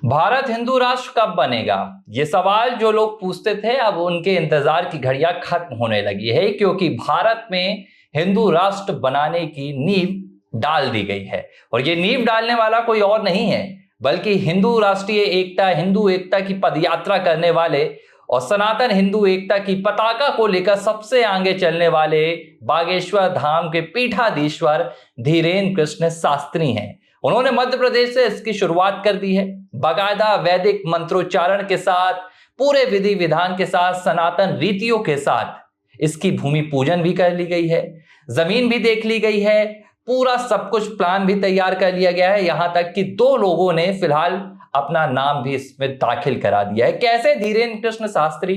भारत हिंदू राष्ट्र कब बनेगा? ये सवाल जो लोग पूछते थे, अब उनके इंतजार की घड़ियां खत्म होने लगी है, क्योंकि भारत में हिंदू राष्ट्र बनाने की नींव डाल दी गई है। और ये नींव डालने वाला कोई और नहीं है बल्कि हिंदू राष्ट्रीय एकता, हिंदू एकता की पदयात्रा करने वाले और सनातन हिंदू एकता की पताका को लेकर सबसे आगे चलने वाले बागेश्वर धाम के पीठाधीश्वर धीरेन्द्र कृष्ण शास्त्री हैं। उन्होंने मध्य प्रदेश से इसकी शुरुआत कर दी है। बाकायदा वैदिक मंत्रोच्चारण के साथ, पूरे विधि विधान के साथ, सनातन रीतियों के साथ इसकी भूमि पूजन भी कर ली गई है, जमीन भी देख ली गई है, पूरा सब कुछ प्लान भी तैयार कर लिया गया है। यहां तक कि 2 लोगों ने फिलहाल अपना नाम भी इसमें दाखिल करा दिया है। कैसे धीरेन्द्र कृष्ण शास्त्री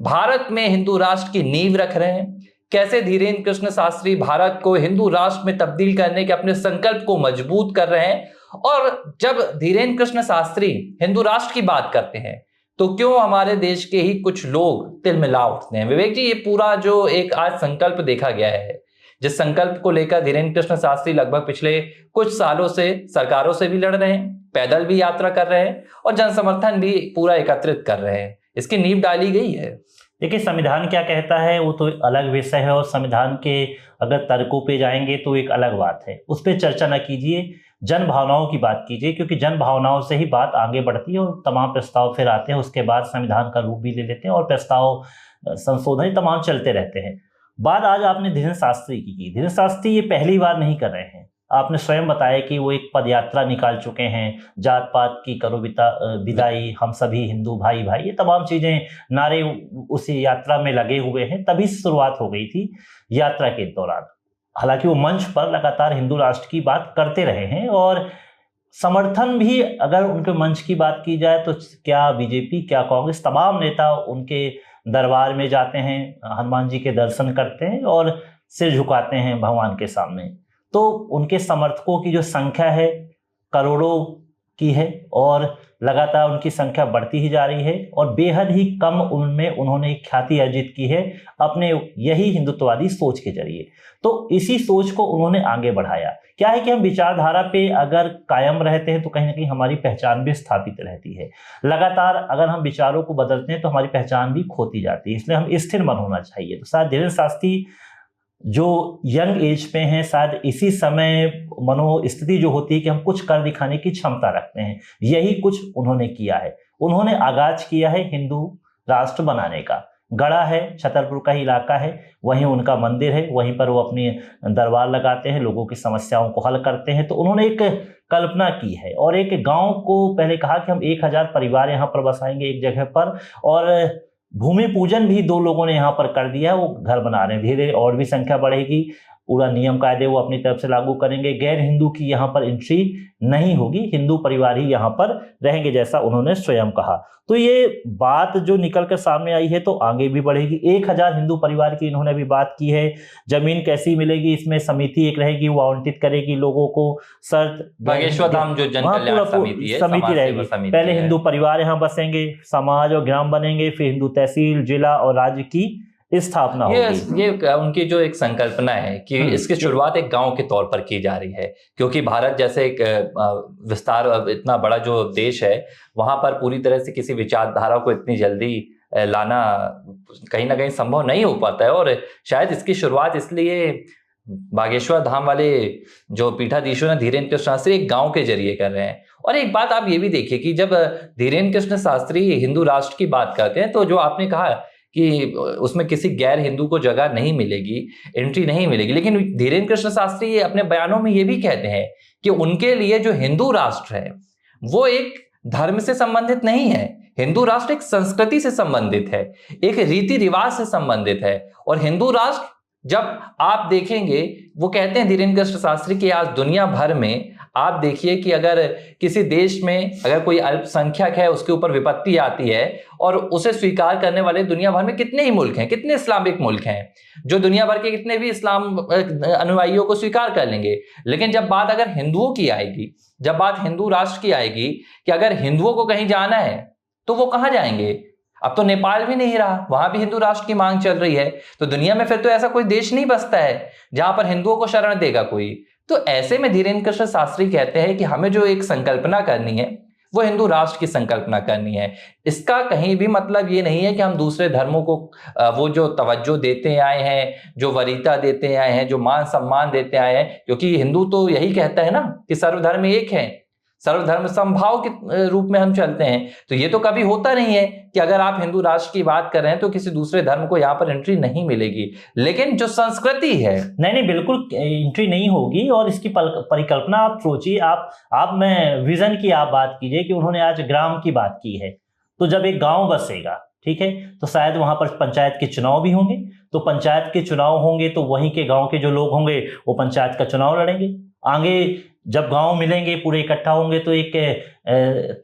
भारत में हिंदू राष्ट्र की नींव रख रहे हैं, कैसे धीरेन्द्र कृष्ण शास्त्री भारत को हिंदू राष्ट्र में तब्दील करने के अपने संकल्प को मजबूत कर रहे हैं। और जब धीरेन्द्र कृष्ण शास्त्री हिंदू राष्ट्र की बात करते हैं तो क्यों हमारे देश के ही कुछ लोग तिलमिला उठते हैं। विवेक जी, ये पूरा जो एक आज संकल्प देखा गया है, जिस संकल्प को लेकर धीरेन्द्र कृष्ण शास्त्री लगभग पिछले कुछ सालों से सरकारों से भी लड़ रहे हैं, पैदल भी यात्रा कर रहे हैं और जन समर्थन भी पूरा एकत्रित कर रहे हैं, इसकी नींव डाली गई है। देखिए, संविधान क्या कहता है वो तो अलग विषय है, और संविधान के अगर तर्कों पे जाएंगे तो एक अलग बात है, उस पर चर्चा न कीजिए, जन भावनाओं की बात कीजिए, क्योंकि जन भावनाओं से ही बात आगे बढ़ती है और तमाम प्रस्ताव फिर आते हैं, उसके बाद संविधान का रूप भी ले लेते हैं और प्रस्ताव संशोधन तमाम चलते रहते हैं। बात आज आपने धीरेन्द्र शास्त्री की। धीरेन्द्र शास्त्री ये पहली बार नहीं कर रहे हैं। आपने स्वयं बताया कि वो एक पदयात्रा निकाल चुके हैं, जात पात की करो विदाई, हम सभी हिंदू भाई भाई, ये तमाम चीजें, नारे उसी यात्रा में लगे हुए हैं। तभी शुरुआत हो गई थी यात्रा के दौरान। हालांकि वो मंच पर लगातार हिंदू राष्ट्र की बात करते रहे हैं और समर्थन भी, अगर उनके मंच की बात की जाए तो क्या बीजेपी, क्या कांग्रेस, तमाम नेता उनके दरबार में जाते हैं, हनुमान जी के दर्शन करते हैं और सिर झुकाते हैं भगवान के सामने। तो उनके समर्थकों की जो संख्या है करोड़ों की है और लगातार उनकी संख्या बढ़ती ही जा रही है और बेहद ही कम उनमें उन्होंने ख्याति अर्जित की है अपने यही हिंदुत्ववादी सोच के जरिए। तो इसी सोच को उन्होंने आगे बढ़ाया। क्या है कि हम विचारधारा पे अगर कायम रहते हैं तो कहीं ना कहीं हमारी पहचान भी स्थापित रहती है। लगातार अगर हम विचारों को बदलते हैं तो हमारी पहचान भी खोती जाती है, इसलिए हम स्थिर मन होना चाहिए। तो शायद धीरेन्द्र शास्त्री जो यंग एज पे हैं, शायद इसी समय मनोस्थिति जो होती है कि हम कुछ कर दिखाने की क्षमता रखते हैं, यही कुछ उन्होंने किया है। उन्होंने आगाज किया है हिंदू राष्ट्र बनाने का। गढ़ा है, छतरपुर का ही इलाका है, वहीं उनका मंदिर है, वहीं पर वो अपनी दरबार लगाते हैं, लोगों की समस्याओं को हल करते हैं। तो उन्होंने एक कल्पना की है और एक गांव को पहले कहा कि हम 1000 परिवार यहाँ पर बसाएंगे एक जगह पर, और भूमि पूजन भी 2 लोगों ने यहाँ पर कर दिया है, वो घर बना रहे हैं। धीरे धीरे और भी संख्या बढ़ेगी, पूरा नियम कायदे वो अपनी तरफ से लागू करेंगे। गैर हिंदू की यहाँ पर एंट्री नहीं होगी, हिंदू परिवार ही यहाँ पर रहेंगे, जैसा उन्होंने स्वयं कहा। तो ये बात जो निकल कर सामने आई है तो आगे भी बढ़ेगी। 1000 हिंदू परिवार की इन्होंने भी बात की है। जमीन कैसी मिलेगी, इसमें समिति एक रहेगी, वो आवंटित करेगी लोगों को। शर्त बागेश्वर धाम जो जन कल्याण समिति रहेगी। पहले हिंदू परिवार यहाँ बसेंगे, समाज और ग्राम बनेंगे, फिर हिंदू तहसील, जिला और राज्य की स्थापना होगी। ये उनकी जो एक संकल्पना है कि इसकी शुरुआत एक गांव के तौर पर की जा रही है, क्योंकि भारत जैसे एक विस्तार, इतना बड़ा जो देश है, वहां पर पूरी तरह से किसी विचारधारा को इतनी जल्दी लाना कहीं ना कहीं संभव नहीं हो पाता है। और शायद इसकी शुरुआत इसलिए बागेश्वर धाम वाले जो पीठाधीश्वर हैं धीरेन्द्र कृष्ण शास्त्री एक गांव के जरिए कर रहे हैं। और एक बात आप ये भी देखिए कि जब धीरेन्द्र कृष्ण शास्त्री हिंदू राष्ट्र की बात करते हैं तो जो आपने कहा कि उसमें किसी गैर हिंदू को जगह नहीं मिलेगी, एंट्री नहीं मिलेगी, लेकिन धीरेन्द्र कृष्ण शास्त्री ये अपने बयानों में ये भी कहते हैं कि उनके लिए जो हिंदू राष्ट्र है वो एक धर्म से संबंधित नहीं है। हिंदू राष्ट्र एक संस्कृति से संबंधित है, एक रीति रिवाज से संबंधित है। और हिंदू राष्ट्र जब आप देखेंगे, वो कहते हैं धीरेन्द्र कृष्ण शास्त्री की आज दुनिया भर में आप देखिए कि अगर किसी देश में अगर कोई अल्पसंख्यक है, उसके ऊपर विपत्ति आती है और उसे स्वीकार करने वाले दुनिया भर में कितने ही मुल्क हैं, कितने इस्लामिक मुल्क हैं जो दुनिया भर के कितने भी इस्लाम अनुयायियों को स्वीकार कर लेंगे। लेकिन जब बात अगर हिंदुओं की आएगी, जब बात हिंदू राष्ट्र की आएगी कि अगर हिंदुओं को कहीं जाना है तो वो कहाँ जाएंगे? अब तो नेपाल भी नहीं रहा, वहां भी हिंदू राष्ट्र की मांग चल रही है। तो दुनिया में फिर तो ऐसा कोई देश नहीं बसता है जहां पर हिंदुओं को शरण देगा कोई। तो ऐसे में धीरेन्द्र कृष्ण शास्त्री कहते हैं कि हमें जो एक संकल्पना करनी है वो हिंदू राष्ट्र की संकल्पना करनी है। इसका कहीं भी मतलब ये नहीं है कि हम दूसरे धर्मों को वो जो तवज्जो देते आए हैं, जो वरीयता देते आए हैं, जो मान सम्मान देते आए हैं, क्योंकि हिंदू तो यही कहता है ना कि सर्वधर्म एक है, सर्वधर्म समभाव के रूप में हम चलते हैं। तो ये तो कभी होता नहीं है कि अगर आप हिंदू राष्ट्र की बात कर रहे हैं तो किसी दूसरे धर्म को यहाँ पर एंट्री नहीं मिलेगी। लेकिन जो संस्कृति है, नहीं बिल्कुल एंट्री नहीं होगी। और इसकी परिकल्पना आप सोचिए, आप मैं विजन की आप बात कीजिए कि उन्होंने आज ग्राम की बात की है। तो जब एक गांव बसेगा, ठीक है, तो शायद वहां पर पंचायत के चुनाव भी होंगे। तो पंचायत के चुनाव होंगे तो वहीं के गांव के जो लोग होंगे वो पंचायत का चुनाव लड़ेंगे। आगे जब गांव मिलेंगे, पूरे इकट्ठा होंगे तो एक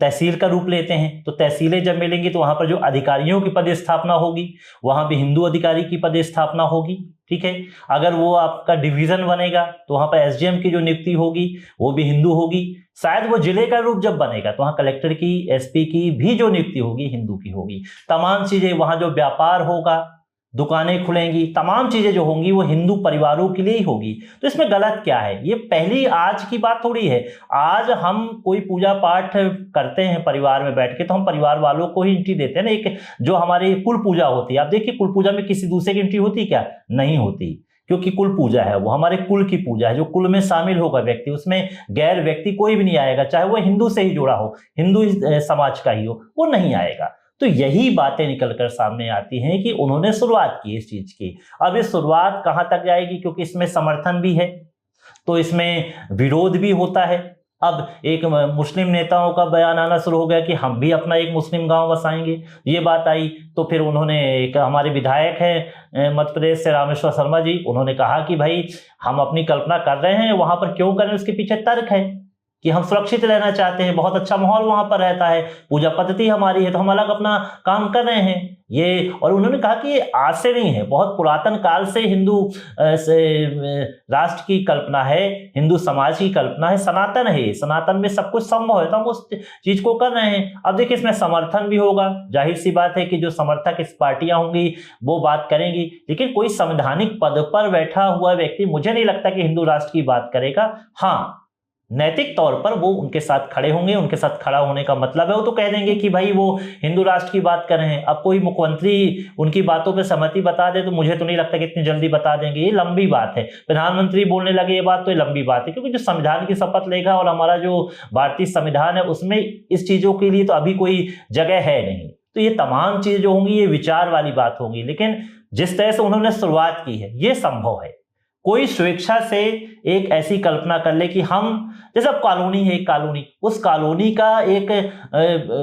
तहसील का रूप लेते हैं। तो तहसीलें जब मिलेंगी तो वहां पर जो अधिकारियों की पद स्थापना होगी वहां भी हिंदू अधिकारी की पद स्थापना होगी, ठीक है। अगर वो आपका डिवीजन बनेगा तो वहां पर एसडीएम की जो नियुक्ति होगी वो भी हिंदू होगी। शायद वो जिले का रूप जब बनेगा तो वहां कलेक्टर की, एसपी की भी जो नियुक्ति होगी हिंदू की होगी। तमाम चीजें, वहां जो व्यापार होगा, दुकानें खुलेंगी, तमाम चीजें जो होंगी वो हिंदू परिवारों के लिए ही होगी। तो इसमें गलत क्या है? ये पहली आज की बात थोड़ी है। आज हम कोई पूजा पाठ करते हैं परिवार में बैठ के तो हम परिवार वालों को ही एंट्री देते हैं ना। एक जो हमारी कुल पूजा होती है, आप देखिए कुल पूजा में किसी दूसरे की एंट्री होती क्या? नहीं होती, क्योंकि कुल पूजा है वो हमारे कुल की पूजा है। जो कुल में शामिल होगा व्यक्ति, उसमें गैर व्यक्ति कोई भी नहीं आएगा, चाहे वो हिंदू से ही जुड़ा हो, हिंदू समाज का ही हो, वो नहीं आएगा। तो यही बातें निकलकर सामने आती हैं कि उन्होंने शुरुआत की इस चीज की। अब ये शुरुआत कहां तक जाएगी, क्योंकि इसमें समर्थन भी है तो इसमें विरोध भी होता है। अब एक मुस्लिम नेताओं का बयान आना शुरू हो गया कि हम भी अपना एक मुस्लिम गांव बसाएंगे, ये बात आई। तो फिर उन्होंने, एक हमारे विधायक हैं मध्य प्रदेश से रामेश्वर शर्मा जी, उन्होंने कहा कि भाई हम अपनी कल्पना कर रहे हैं, वहां पर क्यों करें, उसके पीछे तर्क है कि हम सुरक्षित रहना चाहते हैं, बहुत अच्छा माहौल वहां पर रहता है, पूजा पद्धति हमारी है, तो हम अलग अपना काम कर रहे हैं ये। और उन्होंने कहा कि ये आज से नहीं है, बहुत पुरातन काल से हिंदू राष्ट्र की कल्पना है, हिंदू समाज की कल्पना है, सनातन है, सनातन में सब कुछ संभव है, तो हम उस चीज को कर रहे हैं। अब देखिए इसमें समर्थन भी होगा, जाहिर सी बात है कि जो समर्थक इस पार्टियां होंगी वो बात करेंगी, लेकिन कोई संवैधानिक पद पर बैठा हुआ व्यक्ति मुझे नहीं लगता कि हिंदू राष्ट्र की बात करेगा। हाँ, नैतिक तौर पर वो उनके साथ खड़े होंगे, उनके साथ खड़ा होने का मतलब है वो तो कह देंगे कि भाई वो हिंदू राष्ट्र की बात कर रहे हैं। अब कोई मुख्यमंत्री उनकी बातों पे सहमति बता दे तो मुझे तो नहीं लगता कि इतनी जल्दी बता देंगे, ये लंबी बात है। प्रधानमंत्री बोलने लगे ये बात तो ये लंबी बात है, क्योंकि जो संविधान की शपथ लेगा और हमारा जो भारतीय संविधान है उसमें इस चीजों के लिए तो अभी कोई जगह है नहीं। तो ये तमाम चीजें जो होंगी ये विचार वाली बात होगी, लेकिन जिस तरह से उन्होंने शुरुआत की है ये संभव है। कोई स्वेच्छा से एक ऐसी कल्पना कर ले कि हम, जैसे अब कॉलोनी है, एक कॉलोनी, उस कॉलोनी का एक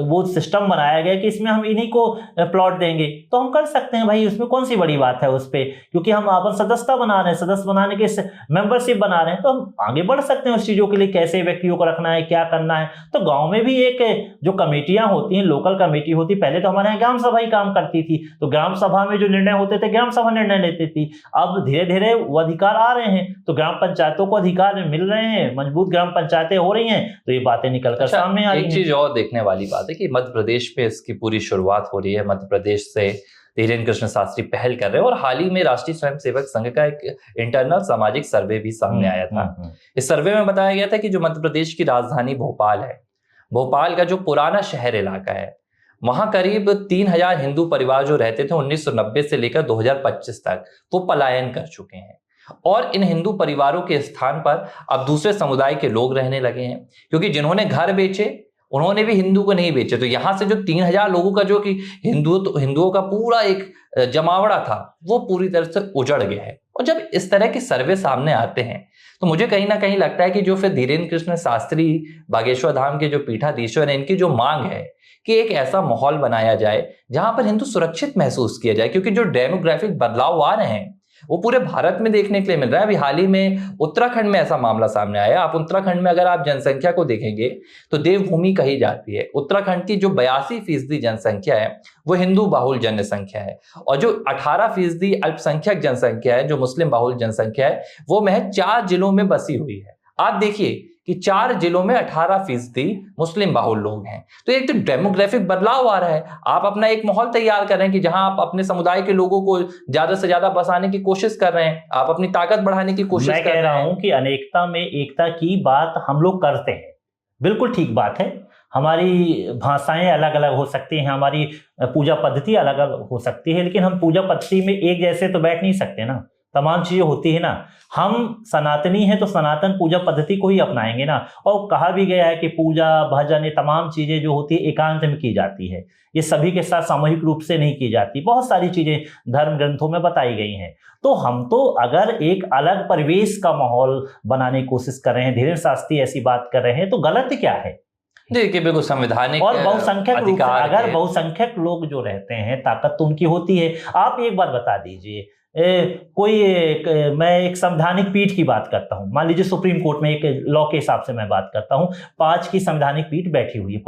वो सिस्टम बनाया गया कि इसमें हम इन्हीं को प्लॉट देंगे, तो हम कर सकते हैं भाई, उसमें कौन सी बड़ी बात है उस पे, क्योंकि हम अपन सदस्यता बना रहे हैं, सदस्य बनाने के मेंबरशिप बना रहे हैं, तो हम आगे बढ़ सकते हैं उस चीजों के लिए, कैसे व्यक्तियों को रखना है, क्या करना है। तो गाँव में भी एक जो कमेटियां होती हैं, लोकल कमेटी होती, पहले तो हमारे यहाँ ग्राम सभा ही काम करती थी, तो ग्राम सभा में जो निर्णय होते थे ग्राम सभा निर्णय लेती थी। अब धीरे धीरे वो अधिकार आ रहे हैं, तो ग्राम पंचायतों को अधिकार मिल रहे हैं, मजबूत ग्राम पंचायतें हो रही हैं, तो ये बातें निकलकर सामने आ रही हैं। एक चीज और देखने वाली बात है कि मध्य प्रदेश में इसकी पूरी शुरुआत हो रही है। मध्य प्रदेश से धीरेन्द्र कृष्ण शास्त्री पहल कर रहे हैं और हाल ही में राष्ट्रीय स्वयंसेवक संघ का एक इंटरनल सामाजिक सर्वे भी सामने आया था। इस सर्वे में बताया गया था कि जो मध्य प्रदेश की राजधानी भोपाल है, भोपाल का जो पुराना शहर इलाका है, वहां करीब 3000 हिंदू परिवार जो रहते थे 1990 से लेकर 2025 तक, वो पलायन कर चुके हैं। और इन हिंदू परिवारों के स्थान पर अब दूसरे समुदाय के लोग रहने लगे हैं, क्योंकि जिन्होंने घर बेचे उन्होंने भी हिंदू को नहीं बेचे। तो यहां से जो 3000 लोगों का जो कि हिंदुओं का पूरा एक जमावड़ा था वो पूरी तरह से उजड़ गया है। और जब इस तरह के सर्वे सामने आते हैं तो मुझे कहीं ना कहीं लगता है कि जो फिर धीरेन्द्र कृष्ण शास्त्री बागेश्वर धाम के जो पीठाधीश्वर हैं, इनकी जो मांग है कि एक ऐसा माहौल बनाया जाए जहां पर हिंदू सुरक्षित महसूस किया जाए, क्योंकि जो डेमोग्राफिक बदलाव आ रहे हैं वो पूरे भारत में देखने के लिए मिल रहा है। अभी हाल ही में उत्तराखंड में ऐसा मामला सामने आया। आप उत्तराखंड में अगर आप जनसंख्या को देखेंगे तो देवभूमि कही जाती है। उत्तराखंड की जो 82% जनसंख्या है वो हिंदू बाहुल जनसंख्या है, और जो 18% अल्पसंख्यक जनसंख्या है, जो मुस्लिम बाहुल जनसंख्या है, वो महज 4 जिलों में बसी हुई है। आप देखिए कि 4 जिलों में 18% मुस्लिम बाहुल लोग हैं। तो एक तो डेमोग्राफिक बदलाव आ रहा है। आप अपना एक माहौल तैयार कर रहे हैं कि जहां आप अपने समुदाय के लोगों को ज्यादा से ज्यादा बसाने की कोशिश कर रहे हैं, आप अपनी ताकत बढ़ाने की कोशिश कर रहे हैं। मैं कह रहा हूं कि अनेकता में एकता की बात हम लोग करते हैं, बिल्कुल ठीक बात है। हमारी भाषाएं अलग अलग हो सकती हैं, हमारी पूजा पद्धति अलग अलग हो सकती है, लेकिन हम पूजा पद्धति में एक जैसे तो बैठ नहीं सकते ना, तमाम चीजें होती है ना। हम सनातनी हैं तो सनातन पूजा पद्धति को ही अपनाएंगे ना। और कहा भी गया है कि पूजा भजन ये तमाम चीजें जो होती है एकांत में की जाती है, ये सभी के साथ सामूहिक रूप से नहीं की जाती। बहुत सारी चीजें धर्म ग्रंथों में बताई गई हैं। तो हम तो अगर एक अलग परिवेश का माहौल बनाने की कोशिश कर रहे हैं, धीरेन्द्र शास्त्री ऐसी बात कर रहे हैं, तो गलत क्या है? देखिए बिल्कुल संवैधानिक और बहुसंख्यक रूप से अधिकार अगर है। बहुसंख्यक लोग जो रहते हैं ताकत तो उनकी होती है। आप एक बात बता दीजिए, मैं एक संवैधानिक पीठ की बात करता हूं, मान लीजिए सुप्रीम कोर्ट में, एक लॉ के हिसाब से मैं बात करता हूं, 5 की संवैधानिक पीठ बैठी हुई है,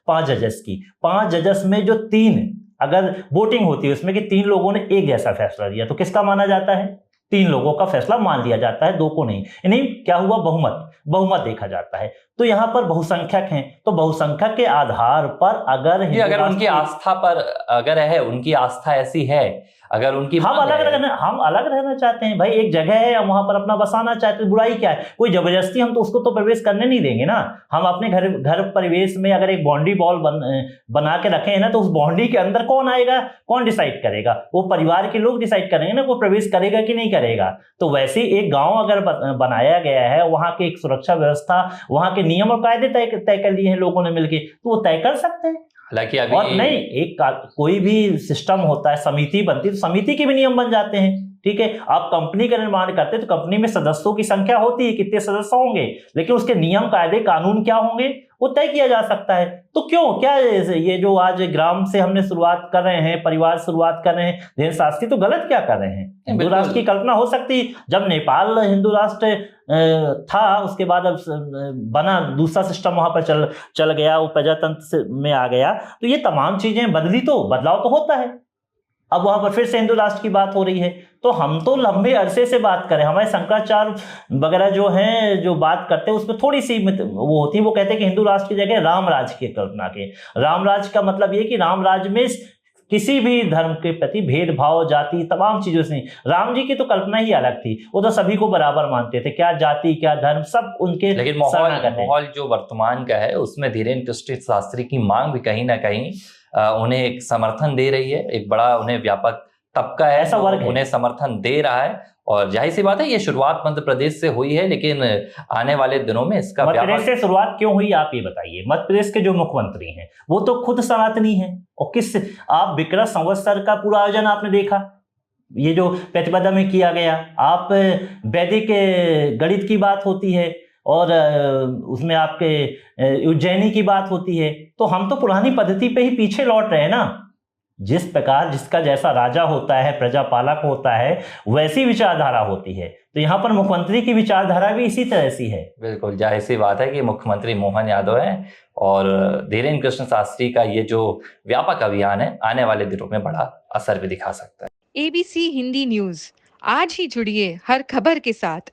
5 जजेस की। 5 जजेस में जो 3 अगर वोटिंग होती है उसमें कि 3 लोगों ने एक जैसा फैसला लिया, तो किसका माना जाता है? 3 लोगों का फैसला मान लिया जाता है, 2 को नहीं। यानी क्या हुआ? बहुमत देखा जाता है। तो यहाँ पर बहुसंख्यक हैं, तो बहुसंख्यक के आधार पर अगर उनकी आस्था पर अगर है, उनकी आस्था ऐसी है, अगर उनकी हम अलग रहना चाहते हैं भाई, एक जगह है हम वहां पर अपना बसाना चाहते हैं, बुराई क्या है? कोई जबरदस्ती हम तो उसको तो प्रवेश करने नहीं देंगे ना। हम अपने घर परिवेश में अगर एक बाउंड्री वॉल बना के रखे हैं ना, तो उस बाउंड्री के अंदर कौन आएगा, कौन डिसाइड करेगा? वो परिवार के लोग डिसाइड करेंगे ना, वो प्रवेश करेगा कि नहीं करेगा। तो वैसे एक गांव अगर बनाया गया है, वहां की एक सुरक्षा व्यवस्था, वहां के नियम और कायदे तय कर लिए हैं लोगों ने मिलकर, तो वो तय कर सकते हैं। हालांकि और नहीं, कोई भी सिस्टम होता है, समिति बनती है तो समिति के भी नियम बन जाते हैं। ठीक है, आप कंपनी का निर्माण करते हैं तो कंपनी में सदस्यों की संख्या होती है, कितने सदस्य होंगे, लेकिन उसके नियम कायदे कानून क्या होंगे वो तय किया जा सकता है। तो क्यों क्या ये जो आज ग्राम से हमने शुरुआत कर रहे हैं, परिवार शुरुआत कर रहे हैं, धीरेन्द्र शास्त्री तो गलत क्या कर रहे हैं? हिंदू राष्ट्र की कल्पना हो सकती, जब नेपाल हिंदू राष्ट्र था, उसके बाद अब बना दूसरा सिस्टम वहां पर चल गया, वो प्रजातंत्र में आ गया, तो ये तमाम चीजें बदलाव तो होता है। अब वहां पर फिर से हिंदू राष्ट्र की बात हो रही है। तो हम तो लंबे अरसे से बात करें, हमारे शंकराचार्य वगैरह जो हैं जो बात करते हैं उसमें थोड़ी सी वो होती है, वो कहते हैं कि हिंदू राष्ट्र की जगह राम राज्य की कल्पना के। राम राज्य का मतलब ये कि राम राज्य में किसी भी धर्म के प्रति भेदभाव, जाति, तमाम चीजों से नहीं। राम जी की तो कल्पना ही अलग थी, वो तो सभी को बराबर मानते थे, क्या जाति क्या धर्म सब उनके। लेकिन माहौल जो वर्तमान का है उसमें धीरेन्द्र कृष्ण शास्त्री की मांग भी कहीं ना कहीं उन्हें एक समर्थन दे रही है। एक बड़ा उन्हें व्यापक तबका है, ऐसा वर्ग उन्हें समर्थन दे रहा है। और जाहिर सी बात है ये शुरुआत मध्य प्रदेश से हुई है, लेकिन आने वाले दिनों में इसका मध्य प्रदेश से शुरुआत क्यों हुई आप ये बताइए? मध्य प्रदेश के जो मुख्यमंत्री हैं वो तो खुद सनातनी हैं, और आप विक्रम संवत्सर का पूरा आयोजन आपने देखा, ये जो प्रतिपदा में किया गया, आप वैदिक गणित की बात होती है और उसमें आपके उज्जैनी की बात होती है। तो हम तो पुरानी पद्धति पे ही पीछे लौट रहे हैं ना। जिस प्रकार जिसका जैसा राजा होता है, प्रजापालक होता है, वैसी विचारधारा होती है। तो यहाँ पर मुख्यमंत्री की विचारधारा भी इसी तरह सी है। बिल्कुल जाहिर सी बात है कि मुख्यमंत्री मोहन यादव है और धीरेन्द्र कृष्ण शास्त्री का ये जो व्यापक अभियान है आने वाले दिनों में बड़ा असर भी दिखा सकता है। ABC हिंदी न्यूज, आज ही जुड़िए हर खबर के साथ